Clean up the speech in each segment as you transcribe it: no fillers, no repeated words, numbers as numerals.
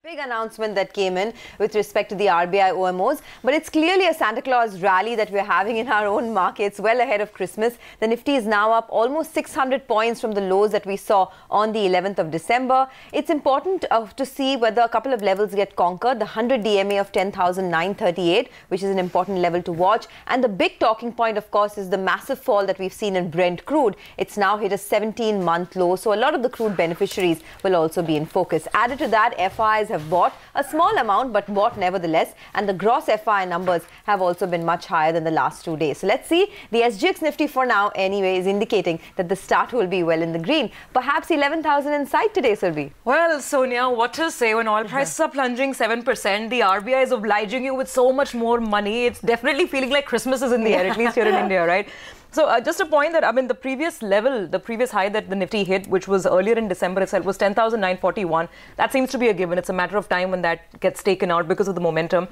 Big announcement that came in with respect to the RBI OMOs, but it's clearly a Santa Claus rally that we're having in our own markets well ahead of Christmas. The Nifty is now up almost 600 points from the lows that we saw on the 11th of December. It's important to see whether a couple of levels get conquered. The 100 DMA of 10,938, which is an important level to watch. And the big talking point, of course, is the massive fall that we've seen in Brent crude. It's now hit a 17-month low. So a lot of the crude beneficiaries will also be in focus. Added to that, FIs have bought a small amount, but bought nevertheless, and the gross FI numbers have also been much higher than the last 2 days. So let's see. The SGX Nifty for now anyway is indicating that the start will be well in the green. Perhaps 11,000 in sight today, Surbi. Well, Sonia, what to say when oil prices are plunging 7%, the RBI is obliging you with so much more money. It's definitely feeling like Christmas is in the air, at least here in India, right? So just a point that, I mean, the previous level, the previous high that the Nifty hit, which was earlier in December itself, was 10,941. That seems to be a given. It's a matter of time when that gets taken out because of the momentum.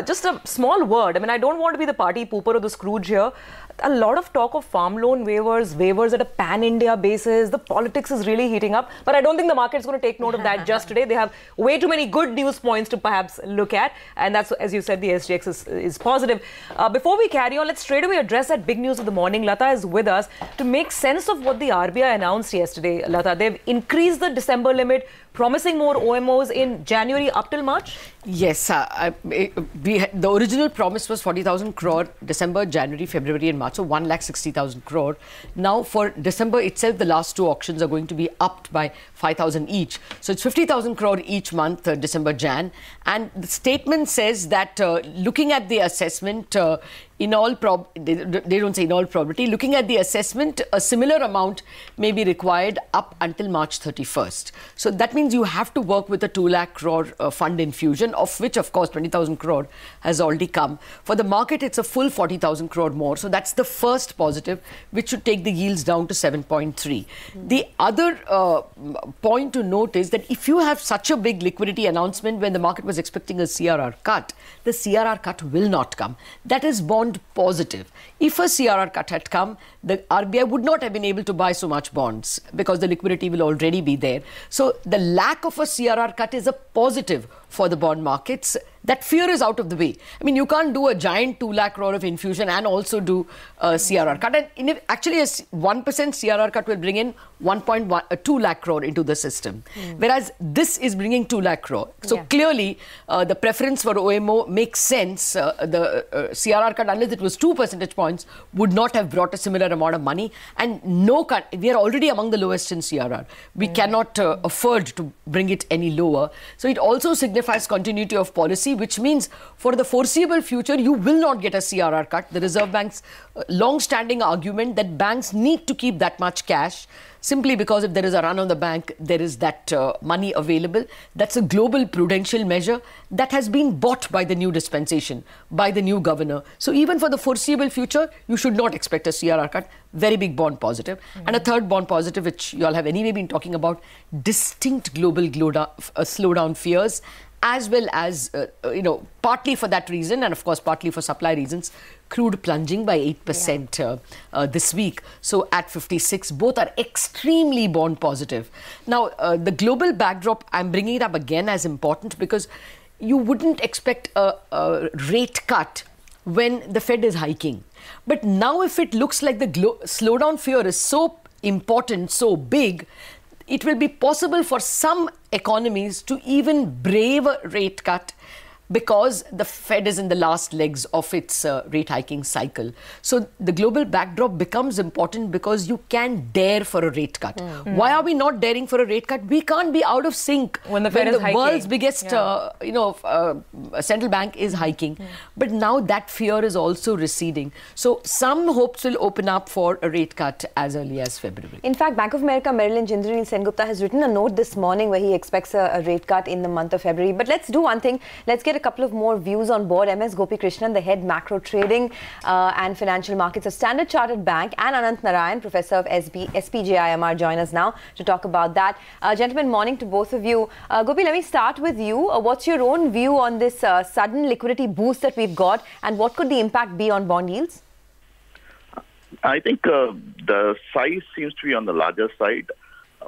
Just a small word. I mean, I don't want to be the party pooper or the Scrooge here. A lot of talk of farm loan waivers at a pan-India basis. The politics is really heating up. But I don't think the market's going to take note of that just today. They have way too many good news points to perhaps look at. And that's, as you said, the SGX is positive. Before we carry on, let's straight away address that big news of the morning. Lata is with us to make sense of what the RBI announced yesterday. Lata, they've increased the December limit, promising more OMOs in January up till March? Yes, the original promise was 40,000 crore, December, January, February and March, so 1,60,000 crore. Now for December itself, the last two auctions are going to be upped by 5,000 each. So it's 50,000 crore each month, December, Jan. And the statement says that looking at the assessment, in all they don't say in all probability, looking at the assessment, a similar amount may be required up until March 31st. So that means you have to work with a 2 lakh crore fund infusion, of which, of course, 20,000 crore has already come. For the market, it's a full 40,000 crore more. So that's the first positive, which should take the yields down to 7.3. The other point to note is that if you have such a big liquidity announcement when the market was expecting a CRR cut, the CRR cut will not come. That is bond positive. If a CRR cut had come, the RBI would not have been able to buy so much bonds because the liquidity will already be there. So the lack of a CRR cut is a positive for the bond markets. That fear is out of the way. I mean, you can't do a giant 2 lakh crore of infusion and also do a CRR cut. And actually, a 1% CRR cut will bring in 2 lakh crore into the system. Whereas this is bringing 2 lakh crore. So clearly, the preference for OMO makes sense. The CRR cut, unless it was 2 percentage points, would not have brought a similar amount of money. And we are already among the lowest in CRR. We cannot afford to bring it any lower. So it also signifies continuity of policy, which means for the foreseeable future, you will not get a CRR cut. The Reserve Bank's long-standing argument that banks need to keep that much cash simply because if there is a run on the bank, there is that money available. That's a global prudential measure that has been bought by the new dispensation, by the new governor. So even for the foreseeable future, you should not expect a CRR cut. Very big bond positive. And a third bond positive, which you all have anyway been talking about, distinct global slowdown fears, as well as, partly for that reason and, of course, partly for supply reasons, crude plunging by 8% this week. So at 56, both are extremely bond positive. Now, the global backdrop, I'm bringing it up again as important because you wouldn't expect a rate cut when the Fed is hiking. But now if it looks like the slowdown fear is so important, so big, it will be possible for some economies to even brave a rate cut because the Fed is in the last legs of its rate hiking cycle. So the global backdrop becomes important because you can dare for a rate cut. Why are we not daring for a rate cut? We can't be out of sync when the Fed is hiking. World's biggest central bank is hiking. But now that fear is also receding. So some hopes will open up for a rate cut as early as February. In fact, Bank of America Merrill Lynch Indranil Sengupta has written a note this morning where he expects a rate cut in the month of February. But let's do one thing. Let's get a couple of more views on board. MS Gopi Krishnan, the head macro trading and financial markets of Standard Chartered Bank, and Anant Narayan, professor of SPJIMR, join us now to talk about that. Gentlemen, morning to both of you. Gopi, let me start with you. What's your own view on this sudden liquidity boost that we've got, and what could the impact be on bond yields? I think the size seems to be on the larger side.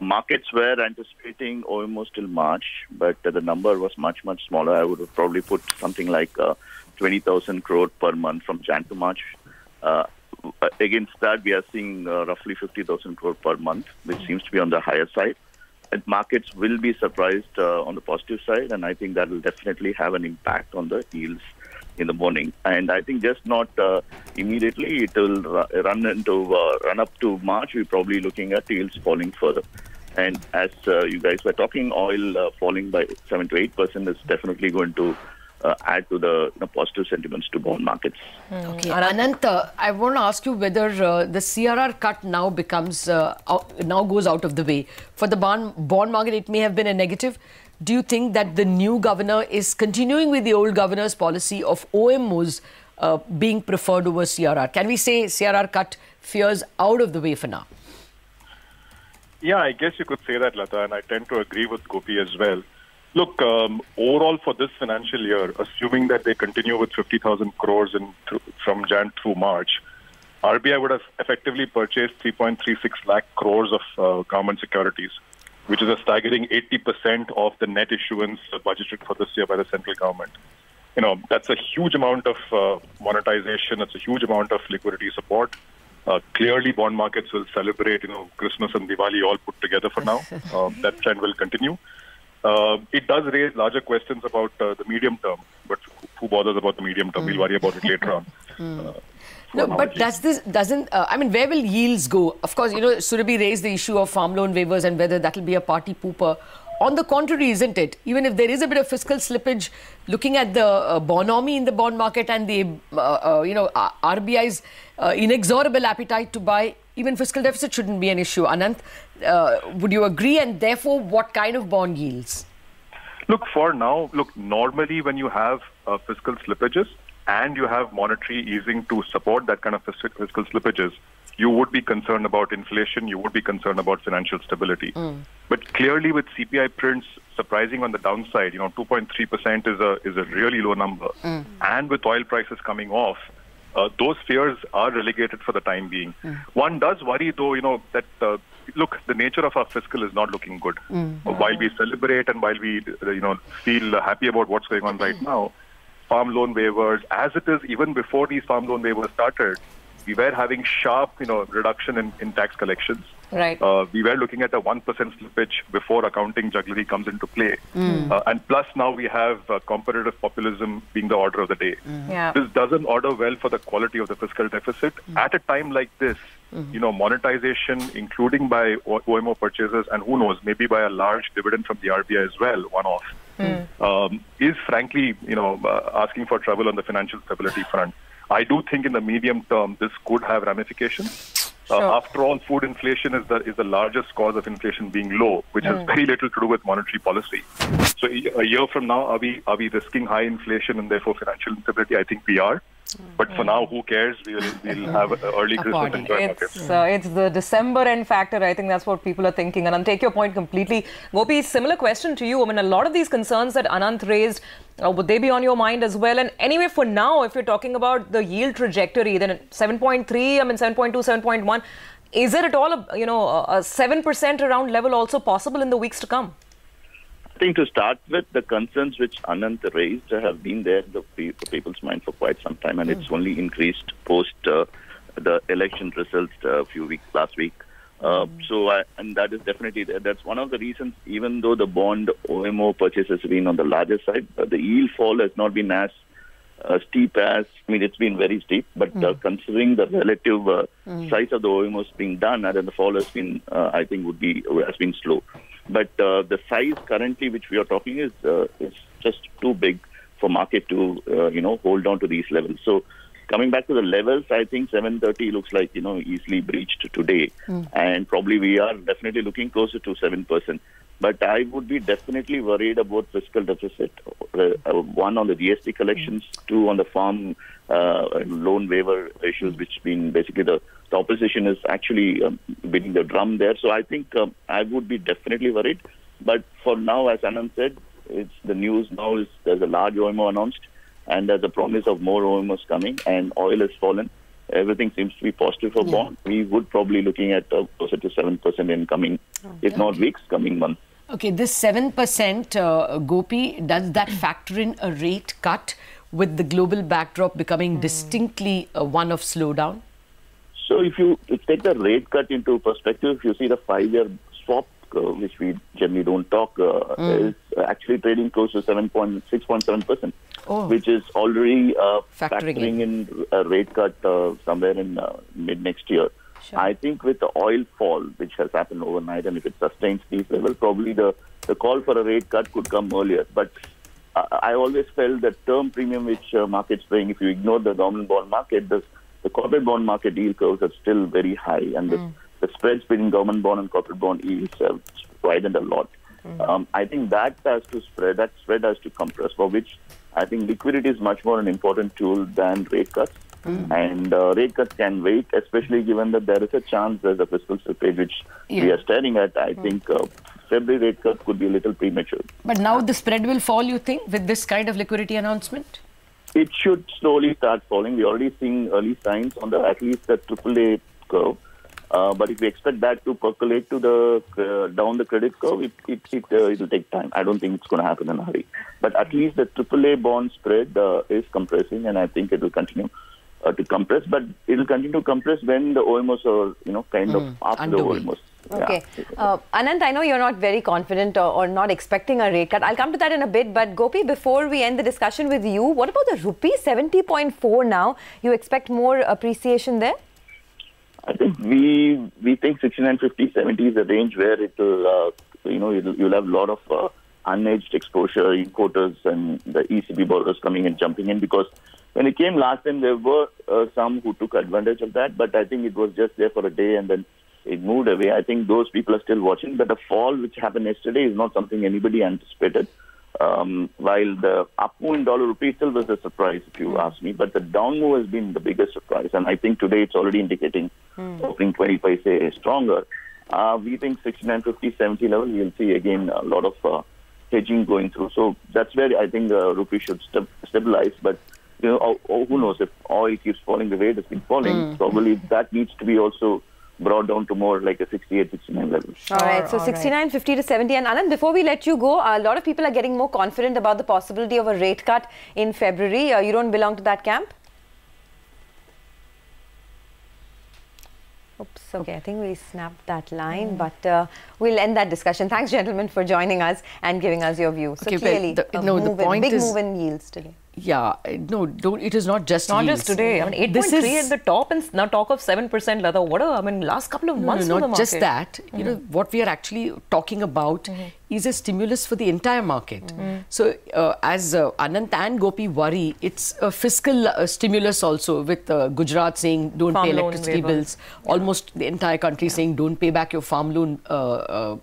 markets were anticipating OMOs till March, but the number was much smaller. I would have probably put something like 20,000 crore per month from Jan to March. Against that, we are seeing roughly 50,000 crore per month, which seems to be on the higher side. And markets will be surprised on the positive side, and I think that will definitely have an impact on the yields in the morning. And I think just not immediately, it will run up to March. We're probably looking at yields falling further. And as you guys were talking, oil falling by 7 to 8% is definitely going to add to the positive sentiments to bond markets. Okay, Anant, I want to ask you whether the CRR cut now becomes now goes out of the way. For the bond market, it may have been a negative. Do you think that the new governor is continuing with the old governor's policy of OMOs being preferred over CRR? Can we say CRR cut fears out of the way for now? Yeah, I guess you could say that, Lata, and I tend to agree with Gopi as well. Look, overall for this financial year, assuming that they continue with 50,000 crores from Jan through March, RBI would have effectively purchased 3.36 lakh crores of government securities, which is a staggering 80% of the net issuance budgeted for this year by the central government. You know, that's a huge amount of monetization. It's a huge amount of liquidity support. Clearly, bond markets will celebrate, Christmas and Diwali all put together for now. That trend will continue. It does raise larger questions about the medium term, but who bothers about the medium term? We'll worry about it later on. No, but I mean, where will yields go? Of course, Surabhi raised the issue of farm loan waivers and whether that will be a party pooper. On the contrary, isn't it? Even if there is a bit of fiscal slippage, looking at the bonhomie in the bond market and the, RBI's inexorable appetite to buy, even fiscal deficit shouldn't be an issue. Anant, would you agree? And therefore, what kind of bond yields? Look, for now, normally when you have fiscal slippages and you have monetary easing to support that kind of fiscal slippages, you would be concerned about inflation, you would be concerned about financial stability. But clearly with CPI prints surprising on the downside, 2.3% is a really low number. And with oil prices coming off, those fears are relegated for the time being. One does worry, though, that, the nature of our fiscal is not looking good. While we celebrate and while we, feel happy about what's going on right now, farm loan waivers, as it is even before these farm loan waivers started, we were having sharp, reduction in tax collections. Right. We were looking at a 1% slippage before accounting jugglery comes into play. And plus now we have competitive populism being the order of the day. This doesn't order well for the quality of the fiscal deficit. At a time like this, monetization, including by OMO purchases, and who knows, maybe by a large dividend from the RBI as well, one-off, is frankly, asking for trouble on the financial stability front. I do think in the medium term, this could have ramifications. After all, food inflation is the largest cause of inflation being low, which has very little to do with monetary policy. So a year from now, are we risking high inflation and therefore financial instability? I think we are. But for now, who cares? We'll have an early Christmas and joy markets. It's the December end factor. I think that's what people are thinking. And I'll take your point completely. Gopi, similar question to you. I mean, a lot of these concerns that Anant raised, would they be on your mind as well? And anyway, for now, if you're talking about the yield trajectory, then 7.3, 7.2, 7.1, is it at all a 7% around level also possible in the weeks to come? I think to start with, the concerns which Anant raised have been there in the people's mind for quite some time, and it's only increased post the election results last week. And that is definitely there. That's one of the reasons, even though the bond OMO purchase has been on the larger side, the yield fall has not been as steep as, it's been very steep, but considering the relative size of the OMOs being done, and then the fall has been, I think, has been slow. But the size currently which we are talking is just too big for market to, hold on to these levels. So coming back to the levels, I think 730 looks like, easily breached today. And probably we are definitely looking closer to 7%. But I would be definitely worried about fiscal deficit. One, on the GST collections, two, on the farm loan waiver issues, which been basically the opposition is actually beating the drum there. So I think I would be definitely worried. But for now, as Anand said, the news now is there's a large OMO announced, and there's a promise of more OMOs coming, and oil has fallen. everything seems to be positive for bond. We would probably looking at closer to 7% in coming, if not weeks, coming months. Okay, this 7%, Gopi, does that factor in a rate cut with the global backdrop becoming distinctly one of slowdown? So if you take the rate cut into perspective, if you see the 5-year swap curve, which we generally don't talk, is actually trading close to 6.7%, which is already factoring in a rate cut somewhere in mid next year. Sure. I think with the oil fall, which has happened overnight, and if it sustains these levels, probably the call for a rate cut could come earlier. But I always felt that term premium which market's paying, if you ignore the government bond market, the corporate bond market yield curves are still very high, and the spreads between government bond and corporate bond yields have widened a lot. I think that spread has to compress, for which I think liquidity is much more an important tool than rate cuts. And rate cuts can wait, especially given that there is a chance there's a fiscal slippage, which we are staring at. I think February rate cut could be a little premature. But now the spread will fall, you think, with this kind of liquidity announcement? It should slowly start falling. We're already seeing early signs on at least the AAA curve. But if we expect that to percolate to down the credit curve, it will take time. I don't think it's going to happen in a hurry. But at least the AAA bond spread is compressing, and I think it will continue to compress. But it will continue to compress when the OMOs are, kind of after the OMOs. Okay. Anant, I know you're not very confident or not expecting a rate cut. I'll come to that in a bit. But Gopi, before we end the discussion with you, what about the rupee? 70.4 now. You expect more appreciation there? I think we think 69.50, 70 is a range where it will, you'll have a lot of unhedged exposure, importers and the ECB borrowers coming and jumping in, because when it came last time, there were some who took advantage of that, but I think it was just there for a day and then it moved away. I think those people are still watching, but the fall which happened yesterday is not something anybody anticipated. While the up move in dollar rupee still was a surprise, if you ask me, but the down move has been the biggest surprise, and I think today it's already indicating opening 20 paise stronger. We think 69.50, 70 level, we'll see again a lot of hedging going through. So that's where I think the rupee should stabilize. But who knows, if oil keeps falling the way it has been falling, probably that needs to be also brought down to more like a 68, 69 level. All right, so 69.50 to 70. And Anand, before we let you go, a lot of people are getting more confident about the possibility of a rate cut in February. You don't belong to that camp? Oops, okay, I think we snapped that line, but we'll end that discussion. Thanks, gentlemen, for joining us and giving us your view. So clearly, the point is, move in yields today. Yeah, no, it is not just not yields. Just today. I mean, 8.3 at the top, and now talk of 7%. Lata, what last couple of months for the market. Not just that. What we are actually talking about is a stimulus for the entire market. So, as Anant and Gopi worry, it's a fiscal stimulus also, with Gujarat saying don't pay electricity bills. Almost the entire country saying don't pay back your farm loan,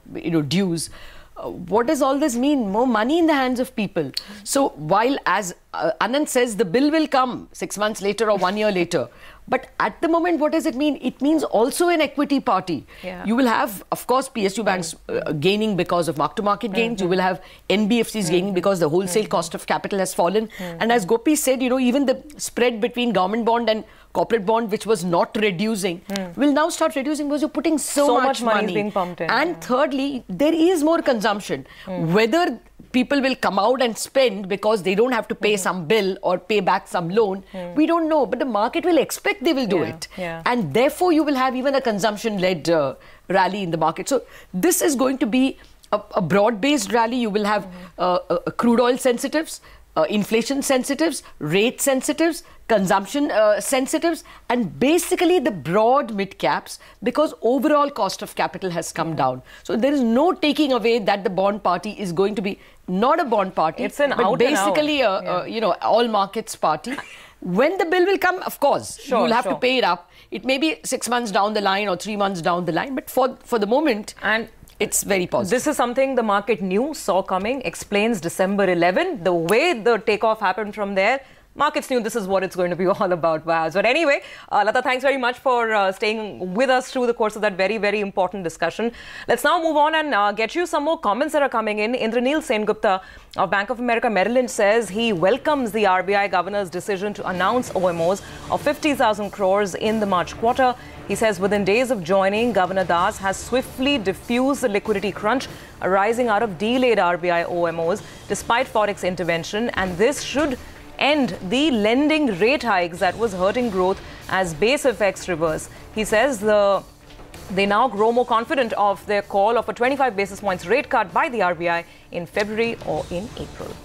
dues. What does all this mean? More money in the hands of people. So while, as Anand says, the bill will come 6 months later or 1 year later, but at the moment, what does it mean? It means also an equity party. Yeah. You will have, of course, PSU banks gaining because of mark-to-market gains. You will have NBFCs gaining because the wholesale cost of capital has fallen. And as Gopi said, even the spread between government bond and corporate bond, which was not reducing, will now start reducing because you're putting so much money is being pumped in. And thirdly, there is more consumption. Whether people will come out and spend because they don't have to pay some bill or pay back some loan, we don't know. But the market will expect they will do it. And therefore, you will have even a consumption-led rally in the market. So this is going to be a broad-based rally. You will have crude oil sensitives, inflation sensitives, rate sensitives, consumption sensitives, and basically the broad mid-caps, because overall cost of capital has come down. So there is no taking away that the bond party is going to be not a bond party, it's an but basically all markets party. When the bill will come, of course, you will have to pay it up. It may be 6 months down the line or 3 months down the line, but for the moment, and it's very positive. This is something the market saw coming, explains December 11. The way the takeoff happened from there, markets knew this is what it's going to be all about, perhaps. But anyway, Lata, thanks very much for staying with us through the course of that very, very important discussion. Let's now move on and get you some more comments that are coming in. Indranil Sengupta of Bank of America Merrill Lynch says he welcomes the RBI governor's decision to announce OMOs of 50,000 crores in the March quarter. He says within days of joining, Governor Das has swiftly diffused the liquidity crunch arising out of delayed RBI OMOs despite Forex intervention, and this should end the lending rate hikes that was hurting growth as base effects reverse. He says they now grow more confident of their call of a 25 basis points rate cut by the RBI in February or in April.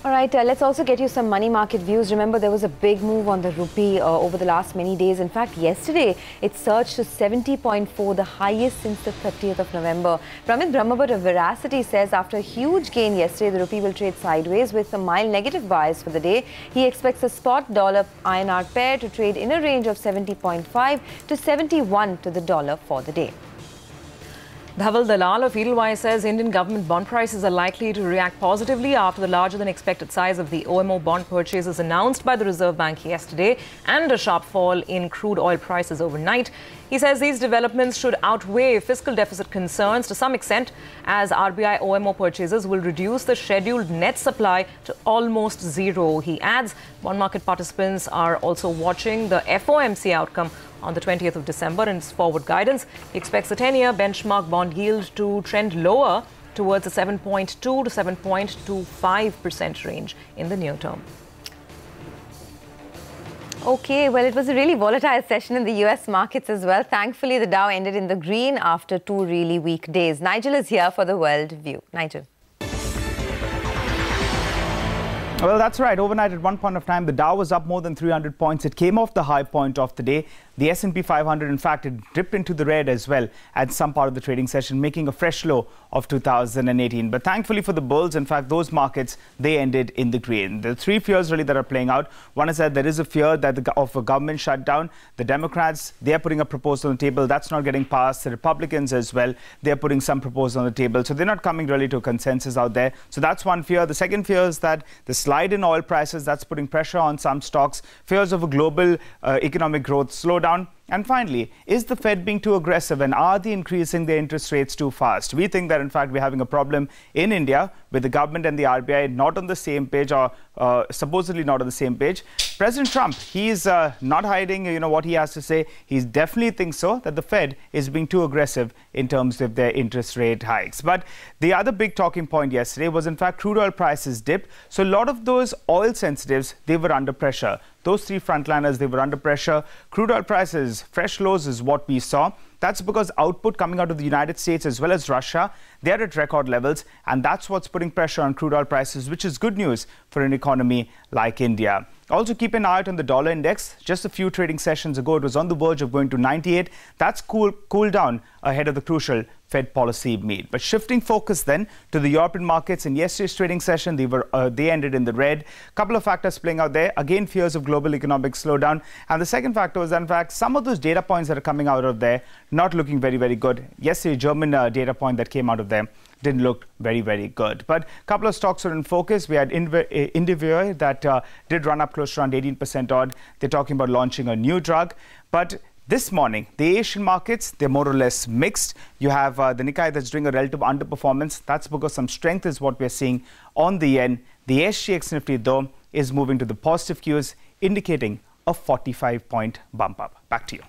All right, let's also get you some money market views. Remember, there was a big move on the rupee over the last many days. In fact, yesterday, it surged to 70.4, the highest since the 30th of November. Pramit Brahmavat of Veracity says after a huge gain yesterday, the rupee will trade sideways with a mild negative bias for the day. He expects the spot dollar INR pair to trade in a range of 70.5 to 71 to the dollar for the day. Dhaval Dalal of Edelweiss says Indian government bond prices are likely to react positively after the larger than expected size of the OMO bond purchases announced by the Reserve Bank yesterday and a sharp fall in crude oil prices overnight. He says these developments should outweigh fiscal deficit concerns to some extent, as RBI OMO purchases will reduce the scheduled net supply to almost zero. He adds bond market participants are also watching the FOMC outcome on the 20th of December in its forward guidance. He expects the 10-year benchmark bond yield to trend lower towards the 7.2 to 7.25% range in the near term. Okay, well, it was a really volatile session in the US markets as well. Thankfully, the Dow ended in the green after 2 really weak days. Nigel is here for the World View. Nigel. Well, that's right. Overnight, at one point of time, the Dow was up more than 300 points. It came off the high point of the day. The S&P 500, in fact, it dipped into the red as well at some part of the trading session, making a fresh low of 2018. But thankfully for the bulls, in fact, those markets, they ended in the green. There are 3 fears really that are playing out. One is that there is a fear that of a government shutdown. The Democrats, they are putting a proposal on the table. That's not getting passed. The Republicans as well, they're putting some proposal on the table. So they're not coming really to a consensus out there. So that's one fear. The second fear is that the slide in oil prices, that's putting pressure on some stocks. Fears of a global economic growth slowdown. And finally, is the Fed being too aggressive, and are they increasing their interest rates too fast? We think that, in fact, we're having a problem in India with the government and the RBI not on the same page, or supposedly not on the same page. President Trump, he's not hiding, what he has to say. He definitely thinks so, that the Fed is being too aggressive in terms of their interest rate hikes. But the other big talking point yesterday was, in fact, crude oil prices dipped. So a lot of those oil sensitives, they were under pressure. Those 3 frontliners, they were under pressure. Crude oil prices, fresh lows is what we saw. That's because output coming out of the United States as well as Russia, they're at record levels. And that's what's putting pressure on crude oil prices, which is good news for an economy like India. Also, keep an eye out on the dollar index. Just a few trading sessions ago, it was on the verge of going to 98. That's cooled down ahead of the crucial Fed policy meet. But shifting focus then to the European markets, in yesterday's trading session, they ended in the red. Couple of factors playing out there. Again, fears of global economic slowdown. And the second factor was, in fact, some of those data points that are coming out of there not looking very, very good. Yesterday, German data point that came out of there didn't look very, very good. But a couple of stocks are in focus. We had Indivior that did run up close to around 18% odd. They're talking about launching a new drug. But this morning, the Asian markets, they're more or less mixed. You have the Nikkei that's doing a relative underperformance. That's because some strength is what we're seeing on the yen. The SGX Nifty, though, is moving to the positive cues, indicating a 45-point bump up. Back to you.